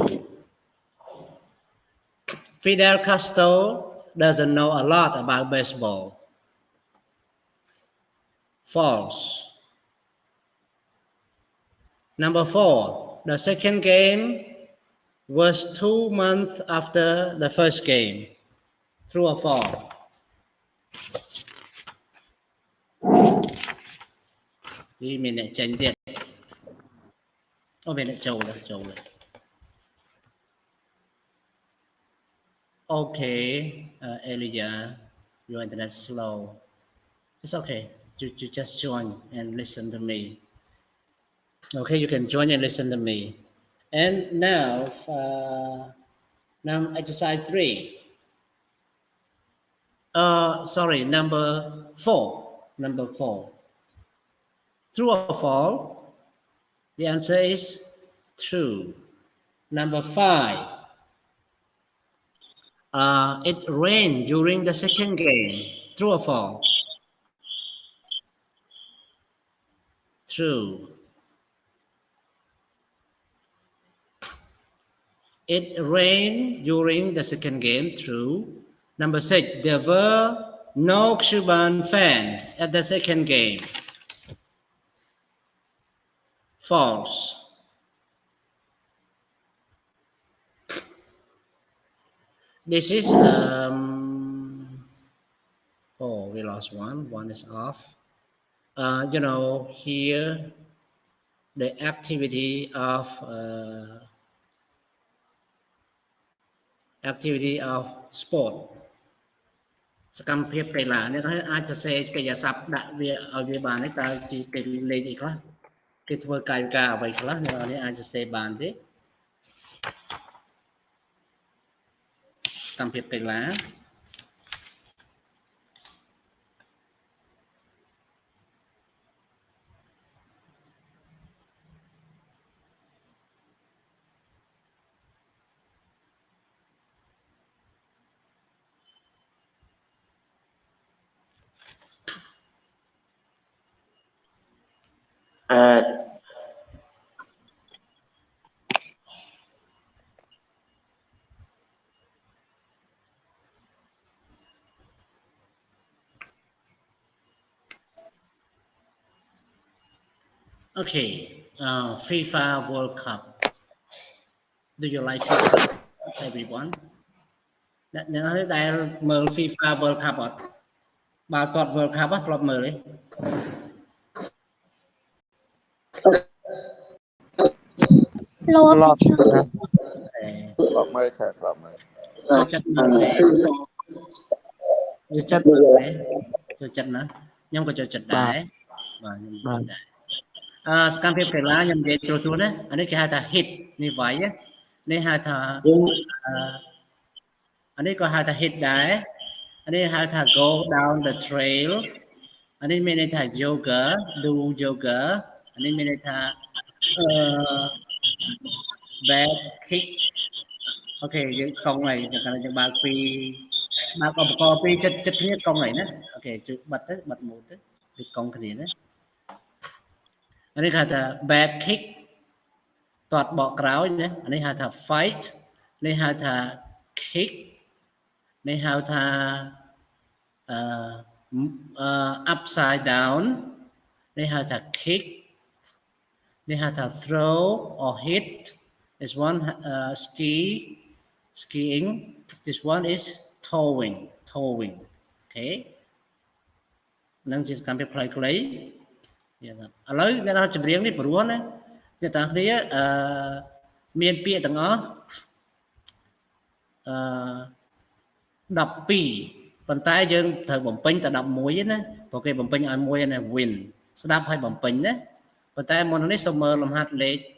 Fidel Castro doesn't know a lot about baseball. False. Number 4. The second game was 2 months after the first game. True or false? Vì mình lại tránh điện. Mình lại trầu rồi. Okay, Elijah, your internet slow. It's okay. You just join and listen to me. Okay, you can join and listen to me. And now, exercise 3. Sorry, number 4. Number 4. True or false? The answer is true. Number 5. It rained during the second game. True or false? True. It rained during the second game. True. Number 6. There were no Cuban fans at the second game. False. This is oh, we lost one. One is off. Here the activity of sport សកម្មភាពកីឡានេះអាចសរសេរកិរិយាសព្ទដាក់វាឲ្យវាបានទេតើគេលេងអីខ្លះគេធ្វើកាយវិការអ្វីខ្លះអ្នកនេះអាចសរសេរបានទេសកម្មភាពកីឡា Okay, FIFA World Cup. Do you like FIFA, everyone? អ្នកនរដែលមើល FIFA World Cup អត់បាល់ទាត់ World Cup ធ្លាប់មើលទេ
Lọt.
ធ្លាប់មើលឆាធ្លាប់មើល
ចូលចិត្តមើលទេចូលចិត្តមើលទេចូលចិត្តណាខ្ញុំក៏ចូលចិត្តដែរបាទខ្ញុំបាទដែរសកម្មភាពកីឡាខ្ញុំនិយាយត្រួសៗណាអានេះគេហៅថា hit នេះវាយនេះហៅថាអានេះក៏ហៅថា hit ដែរអានេះហៅថា go down the trail អានេះមានន័យថា yoga do yoga អានេះមានន័យថាback kick អូខេយើងកង់ហើយយើងបើកពីបើកឧបករណ៍ពីចិត្តគ្នាកង់ហើយណាអូខេជួយបិទទៅបិទម៉ូតទៅគឺកង់គ្នាណាអានេះគេហៅថា back kick ទាត់បកក្រោយណាអានេះហៅថា fight នេះហៅថា kick នេះហៅថាupside down នេះហៅថា kick នេះហៅថា throw or hit this one skiing this one is towing okay នឹងជាកម្មវិធីខ្លីៗឥឡូវអ្នកដល់ចម្រៀងនេះព្រោះណាអ្នកទាំងគ្នាមានពាក្យទាំងអស់12ប៉ុន្តែយើងត្រូវបំពេញតែ11ទេណាព្រោះគេបំពេញឲ្យមួយណា win ស្ដាប់ឲ្យបំពេញណាប៉ុន្តែមុននេះសូមមើលលំហាត់លេខ1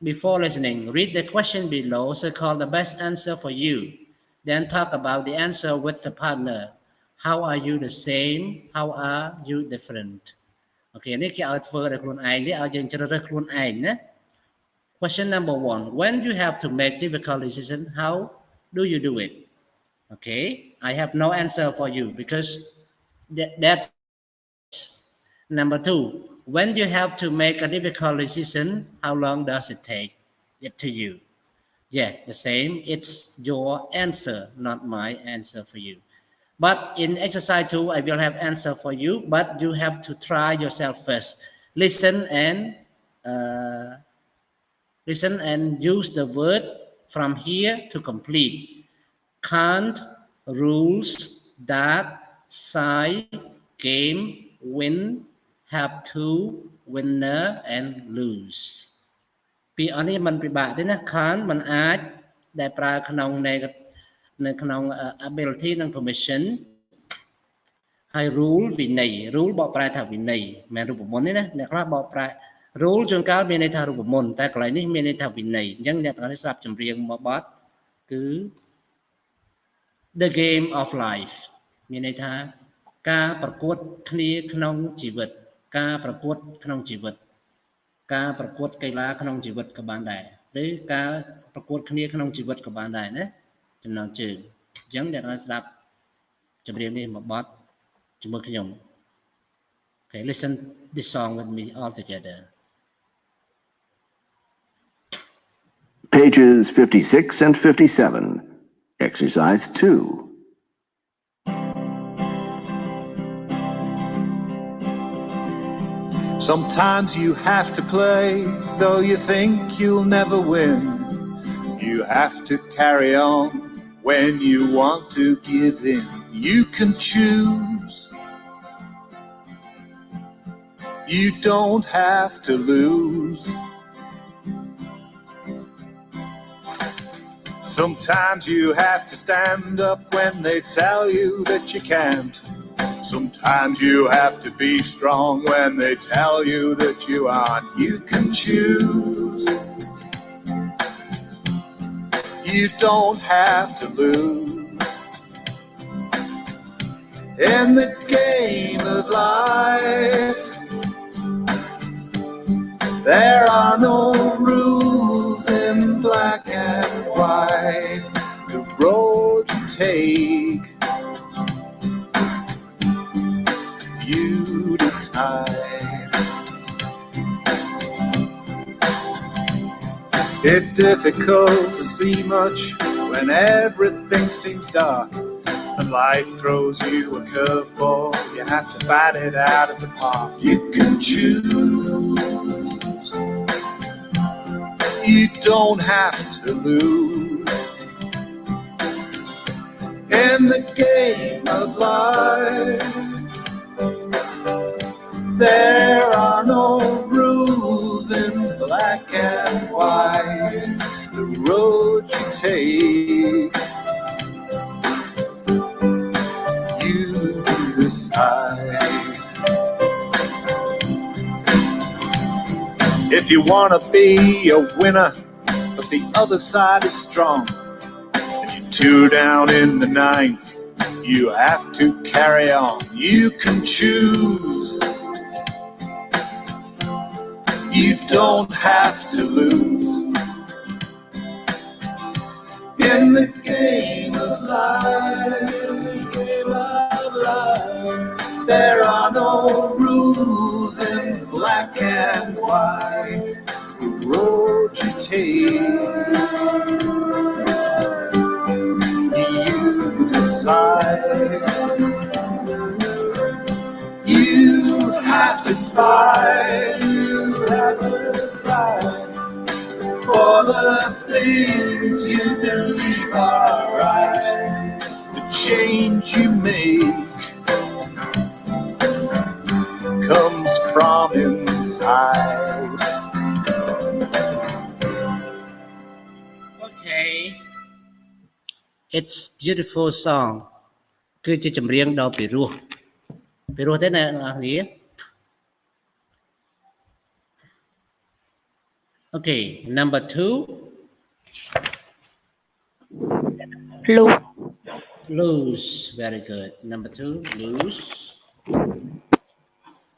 Before listening, read the question below, circle the best answer for you. Then talk about the answer with the partner. How are you the same? How are you different? Okay, នេះគេឲ្យធ្វើដល់ខ្លួនឯងទេឲ្យយើងជ្រើសរើសខ្លួនឯងណា Question number 1. When you have to make difficult decisions, how do you do it? Okay, I have no answer for you because that's number 2. When you have to make a difficult decision, how long does it take it to you? Yeah, the same. It's your answer, not my answer for you. But in exercise 2, I will have answer for you, but you have to try yourself first. Listen and use the word from here to complete. Can't, rules, dark, side, game, win, have to, winner and lose ពីអស់នេះมันពិបាកទេណា can't มันអាចដែលប្រើក្នុងនៅក្នុង ability និង permission ហើយ rule វិន័យ rule បកប្រែថាវិន័យមិនមែនរូបមន្តទេណាអ្នកខ្លះបកប្រែ rule ជួនកាលមានន័យថារូបមន្តតែកន្លែងនេះមានន័យថាវិន័យអញ្ចឹងអ្នកទាំងនេះស្ដាប់ចម្រៀងមកបទគឺ the game of life មានន័យថាការប្រកួតគ្នាក្នុងជីវិតការប្រកួតក្នុងជីវិតការប្រកួតកីឡាក្នុងជីវិតក៏បានដែរឬការប្រកួតគ្នាក្នុងជីវិតក៏បានដែរណាចំណងជើងអញ្ចឹងអ្នកស្ដាប់ចម្រៀងនេះមកបទជាមួយខ្ញុំ Okay, listen this song with me all together.
Pages 56 and 57. Exercise 2.
Sometimes you have to play, though you think you'll never win. You have to carry on when you want to give in. You can choose. You don't have to lose. Sometimes you have to stand up when they tell you that you can't. Sometimes you have to be strong when they tell you that you aren't. You can choose. You don't have to lose. In the game of life, there are no rules in black and white. The road you take, you decide. It's difficult to see much when everything seems dark. When life throws you a curveball, you have to bat it out of the park. You can choose. You don't have to lose. In the game of life, there are no rules in black and white. The road you take, you decide. If you want to be a winner, but the other side is strong, and you're 2 down in the 9th, you have to carry on. You can choose. You don't have to lose. In the game of life, there are no rules in black and white. The road you take, you decide. You have to fight. You have to fight for the things you believe are right. The change you make comes from inside.
Okay. It's beautiful song. គឺជាចម្រៀងដ៏ពិរោះទេអ្នកនរគ្នា Okay, number 2. Lose. Very good. Number 2, lose.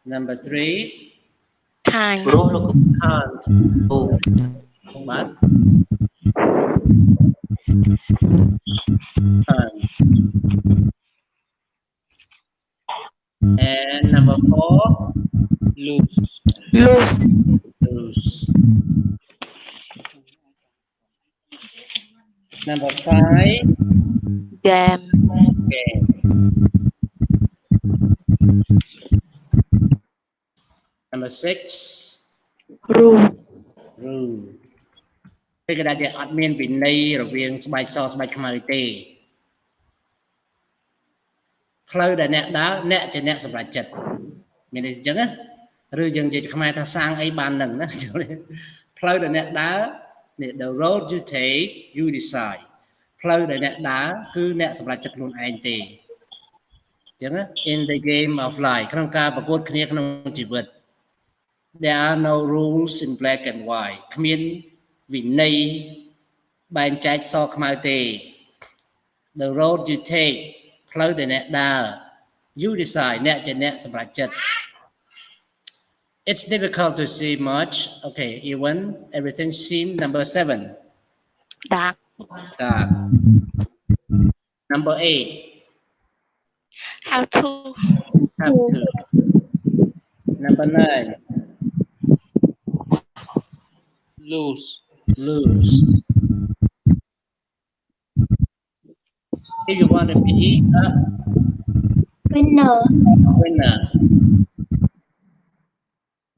Number 3,
Time.
can't. What? Can't. And number 4,
lose.
Number 5,
Game.
Number 6,
Rule.
គេគេថាអត់មានវិន័យរវាងស្បែកសស្បែកខ្មៅទេផ្លូវដែលអ្នកដើរអ្នកជាអ្នកសម្រេចចិត្តមានន័យអញ្ចឹងណាឬយើងនិយាយខ្មែរថាសាងអីបាននឹងណាផ្លូវដែលអ្នកដើរ the road you take you decide ផ្លូវដែលអ្នកដើរគឺអ្នកសម្រេចចិត្តខ្លួនឯងទេអញ្ចឹងណា in the game of life ក្នុងការប្រកួតគ្នាក្នុងជីវិត there are no rules in black and white គ្មានវិន័យបែងចែកសខ្មៅទេ the road you take ផ្លូវដែលអ្នកដើរ you decide អ្នកជាអ្នកសម្រេចចិត្ត it's difficult to see much okay even everything seem number 7
Dark.
Number 8
How to.
Number 9
Lose.
If you want to be a
Winner.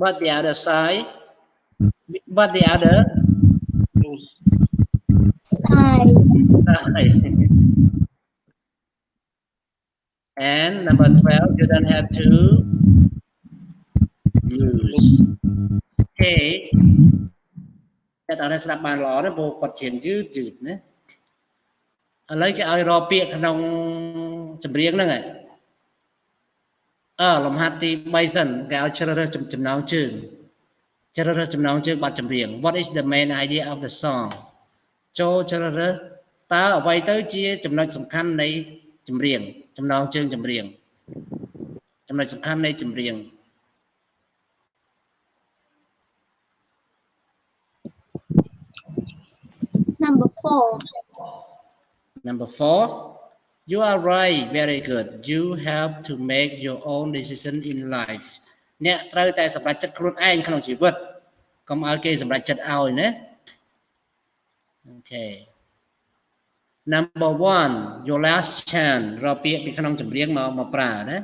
What the other side? What the other?
Lose.
Side.
And number 12, you don't have to lose ហេតែតើស្ដាប់បានល្អណាស់ព្រោះគាត់ច្រៀងយឺតណាឥឡូវគេឲ្យរកពាក្យក្នុងចម្រៀងហ្នឹងលំហាត់ទី3សិនគេឲ្យជ្រើសរើសចំណងជើងបទចម្រៀង What is the main idea of the song ចូលជ្រើសរើសតើអ្វីទៅជាចំណុចសំខាន់នៃចម្រៀងចំណងជើងចម្រៀងចំណុចសំខាន់នៃចម្រៀង Number 4 You are right very good you have to make your own decision in life អ្នកត្រូវតែសម្រេចចិត្តខ្លួនឯងក្នុងជីវិតកុំឲ្យគេសម្រេចចិត្តឲ្យណា Okay Number 1 your last chance រកពាក្យពីក្នុងចម្រៀងមកប្រើណា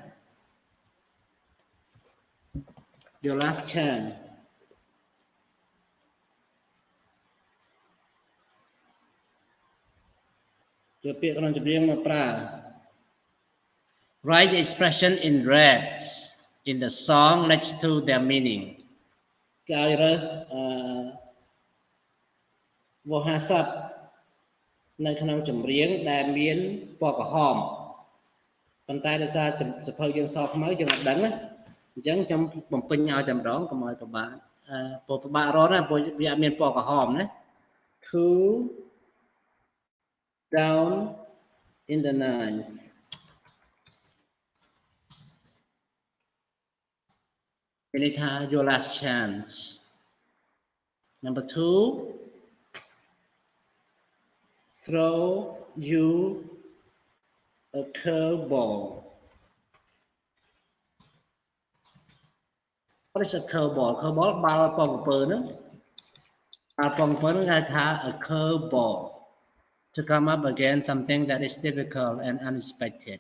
Your last chance Your ពាក្យក្នុងចម្រៀងមកប្រើ Write the expression in red in the song next to their meaning គេឲ្យរើសវោហារស័ព្ទនៅក្នុងចម្រៀងដែលមានពណ៌ក្រហមប៉ុន្តែដោយសារសភៅយើងសខ្មៅយើងអត់ដឹងណាអញ្ចឹងខ្ញុំបំពេញឲ្យតែម្ដងកុំឲ្យពិបាករកណាព្រោះវាអត់មានពណ៌ក្រហមណា Two down in the ninth Anita your last chance Number 2 Throw you a curveball What is a curveball? Curveball បាល់ប៉ងកំពើហ្នឹងបាល់ប៉ងកំពើហ្នឹងគេថា a curveball to come up against something that is difficult and unexpected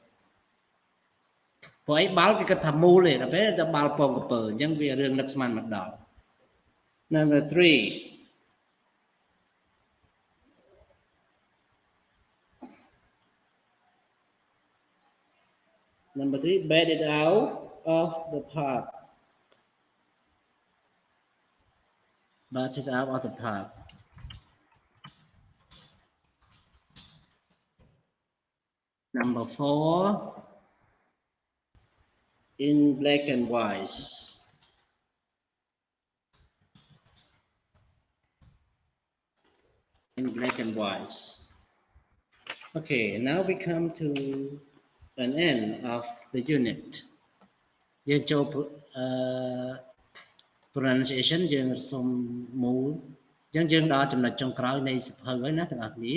ព្រោះអីបាល់គេគិតថាមូលទេដល់ពេលតែបាល់ប៉ងកំពើអញ្ចឹងវារឿងនឹកស្មានមកដល់ Number 3 Number 3, bat it out of the park. Bat it out of the park. Number 4, in black and white. In black and white. Okay, now we come to an end of the unit យើងចូល pronunciation យើងសុំមូលអញ្ចឹងយើងដល់ចំណុចចុងក្រោយនៃសភៅហើយណាទាំងអស់គ្នា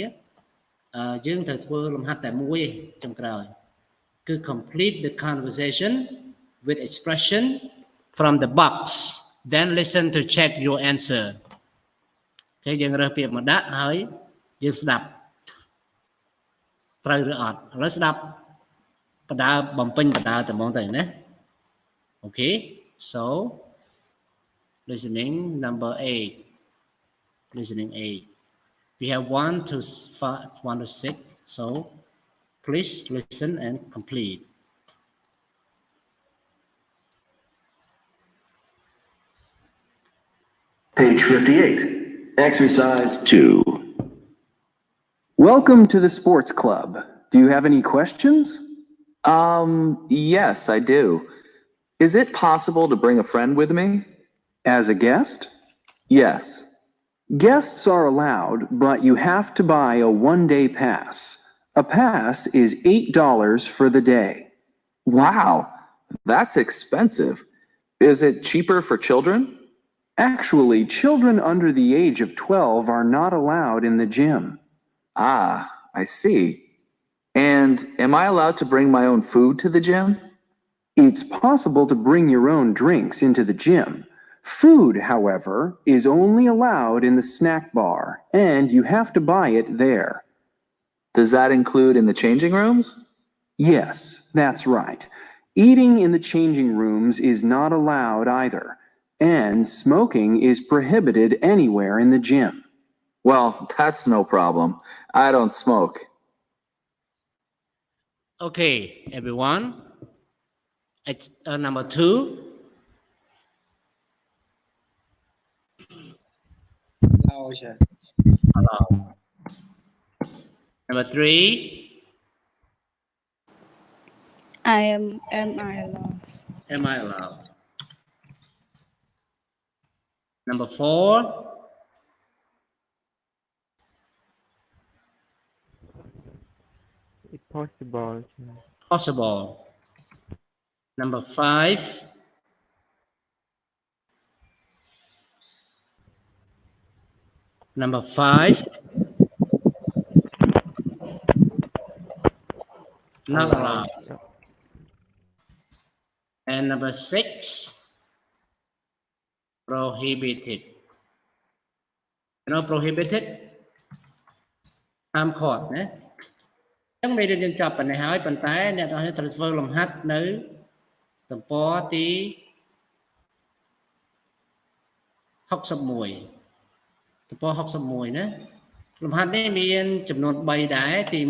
យើងត្រូវធ្វើលំហាត់តែមួយឯងចុងក្រោយគឺ complete the conversation with expression from the box then listen to check your answer គេយើងរើសពាក្យមកដាក់ហើយយើងស្ដាប់ត្រូវឬអត់ឥឡូវស្ដាប់បដាបំពេញបដាតែហ្មងទៅណា Okay so listening number 8 listening 8 we have 1 to 6 so please listen and complete
Page 58 Exercise 2
Welcome to the sports club. Do you have any questions?
Yes, I do. Is it possible to bring a friend with me?
As a guest?
Yes.
Guests are allowed, but you have to buy a one-day pass. A pass is $8 for the day.
Wow, that's expensive. Is it cheaper for children?
Actually, children under the age of 12 are not allowed in the gym.
Ah, I see. And am I allowed to bring my own food to the gym?
It's possible to bring your own drinks into the gym. Food, however, is only allowed in the snack bar, and you have to buy it there.
Does that include in the changing rooms?
Yes, that's right. Eating in the changing rooms is not allowed either, and smoking is prohibited anywhere in the gym.
Well, that's no problem. I don't smoke.
Okay, everyone. Number 2.
allow ចា
allow number 3
am I allowed
am I allowed number 4
It's possible.
possible number 5 number 5 not allowed and number 6 prohibited you know prohibited ห้ามខត់ណាអញ្ចឹងមេរៀនយើងចប់ប៉ុណ្ណេះហើយប៉ុន្តែអ្នកទាំងអស់គ្នាត្រូវធ្វើលំហាត់នៅទំព័រទី61ទំព័រ61ណាលំហាត់នេះមានចំនួន3ដែរទី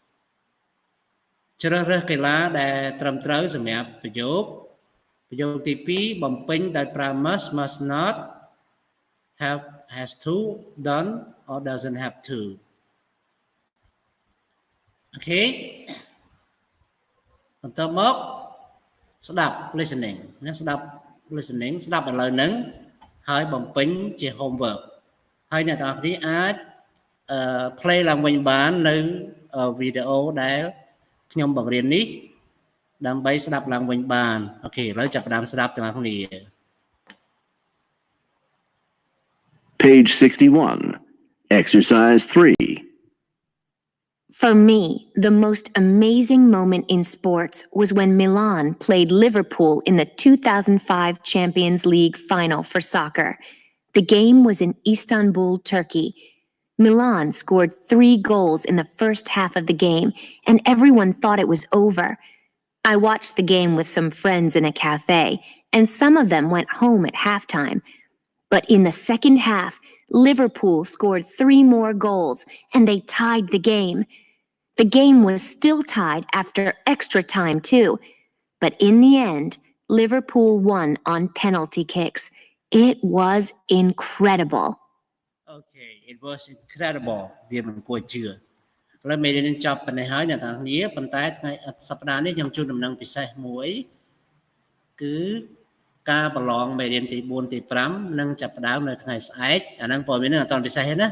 1ជ្រើសរើសកីឡាដែលត្រឹមត្រូវសម្រាប់ប្រយោគទី2បំពេញដោយប្រើ must not have has to done or doesn't have to okay បន្តមកស្ដាប់ listening ណាស្ដាប់ listening ស្ដាប់ឥឡូវហ្នឹងហើយបំពេញជា homework ហើយអ្នកទាំងអស់គ្នាអាច play ឡើងវិញបាននៅវីដេអូដែលខ្ញុំបង្រៀននេះដើម្បីស្ដាប់ឡើងវិញបានអូខេឥឡូវចាប់ផ្ដើមស្ដាប់ទាំងអស់គ្នា
Page 61, Exercise 3.
For me, the most amazing moment in sports was when Milan played Liverpool in the 2005 Champions League final for soccer. The game was in Istanbul, Turkey. Milan scored 3 goals in the first half of the game, and everyone thought it was over. I watched the game with some friends in a cafe, and some of them went home at halftime. But in the second half, Liverpool scored 3 more goals, and they tied the game. The game was still tied after extra time, too. But in the end, Liverpool won on penalty kicks. It was incredible.
Okay it was incredible វាមិនគួរជឿឥឡូវមេរៀននេះចប់ប៉ុណ្ណេះហើយអ្នកទាំងអស់គ្នាប៉ុន្តែថ្ងៃសប្តាហ៍នេះខ្ញុំជូនដំណឹងពិសេសមួយគឺការប្រឡងមេរៀនទី4ទី5នឹងចាប់ផ្ដើមនៅថ្ងៃស្អែកអាហ្នឹងព័ត៌មាននេះអត់ទាន់ពិសេសទេណា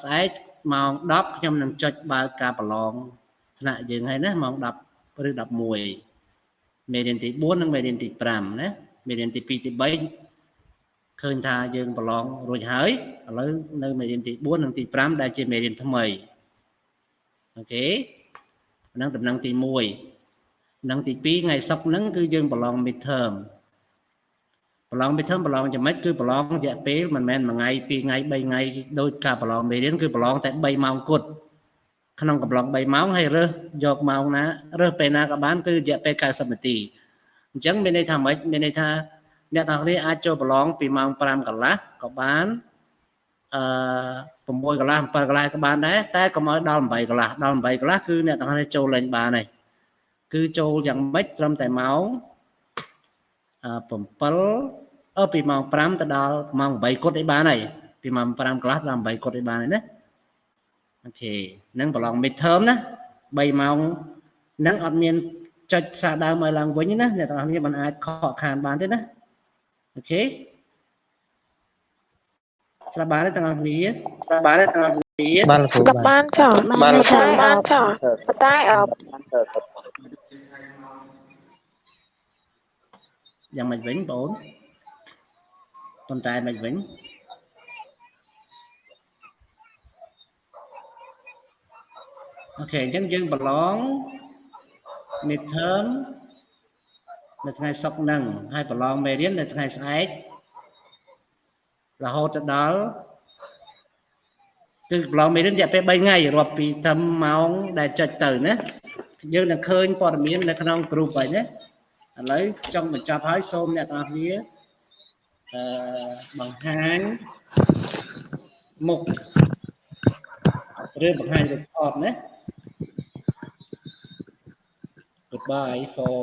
ស្អែកម៉ោង10ខ្ញុំនឹងចុចបើកការប្រឡងថ្នាក់យើងហើយណាម៉ោង10ឬ11មេរៀនទី4និងមេរៀនទី5ណាមេរៀនទី2ទី3ឃើញថាយើងប្រឡងរួចហើយឥឡូវនៅមេរៀនទី4និងទី5ដែលជាមេរៀនថ្មីអូខេហ្នឹងដំណឹងទី1ដំណឹងទី2ថ្ងៃសុក្រហ្នឹងគឺយើងប្រឡង midterm ប្រឡង midterm ប្រឡងយ៉ាងម៉េចគឺប្រឡងរយៈពេលមិនមែន1ថ្ងៃ2ថ្ងៃ3ថ្ងៃដោយការប្រឡងមេរៀនគឺប្រឡងតែ3ម៉ោងគត់ក្នុងកំឡុង3ម៉ោងហើយរើសយកម៉ោងណារើសពេលណាក៏បានគឺរយៈពេល90នាទីអញ្ចឹងមានន័យថាម៉េចមានន័យថាអ្នកទាំងគ្នាអាចចូលប្រឡងពីម៉ោង5កន្លះក៏បាន6កន្លះ7កន្លះក៏បានដែរតែកុំឲ្យដល់8កន្លះដល់8កន្លះគឺអ្នកទាំងគ្នាចូលលេងបានហើយគឺចូលយ៉ាងម៉េចត្រឹមតែម៉ោង7ពីម៉ោង5ទៅដល់ម៉ោង8គត់ឯបានហើយពីម៉ោង5កន្លះដល់8គត់ឯបានហើយណាអូខេនឹងប្រឡង midterm ណា3ម៉ោងហ្នឹងអត់មានចុចសារដើមឲ្យឡើងវិញណាអ្នកទាំងគ្នាមិនអាចខកខានបានទេណាអូខេស្រាប់បានទេទាំងអស់គ្នាស្រាប់បានទេទាំងអស់គ្នា
បានគ្រូបានចោលបានចោលបានចោលតែ
យ៉ាងម៉េចវិញបងប៉ុន្តែមិនវិញអូខេអញ្ចឹងយើងប្រឡង midterm នៅថ្ងៃសុក្រហ្នឹងហើយប្រឡងមេរៀននៅថ្ងៃស្អែករហូតទៅដល់គឺប្រឡងមេរៀនរយៈពេល3ថ្ងៃរាប់ពីត្រឹមម៉ោងដែលចុចទៅណាយើងនឹងឃើញព័ត៌មាននៅក្នុង group ហើយណាឥឡូវចង់បញ្ចប់ហើយសូមអ្នកទាំងអស់គ្នាបង្ហាញមុខឬបង្ហាញរូបថតណា Goodbye for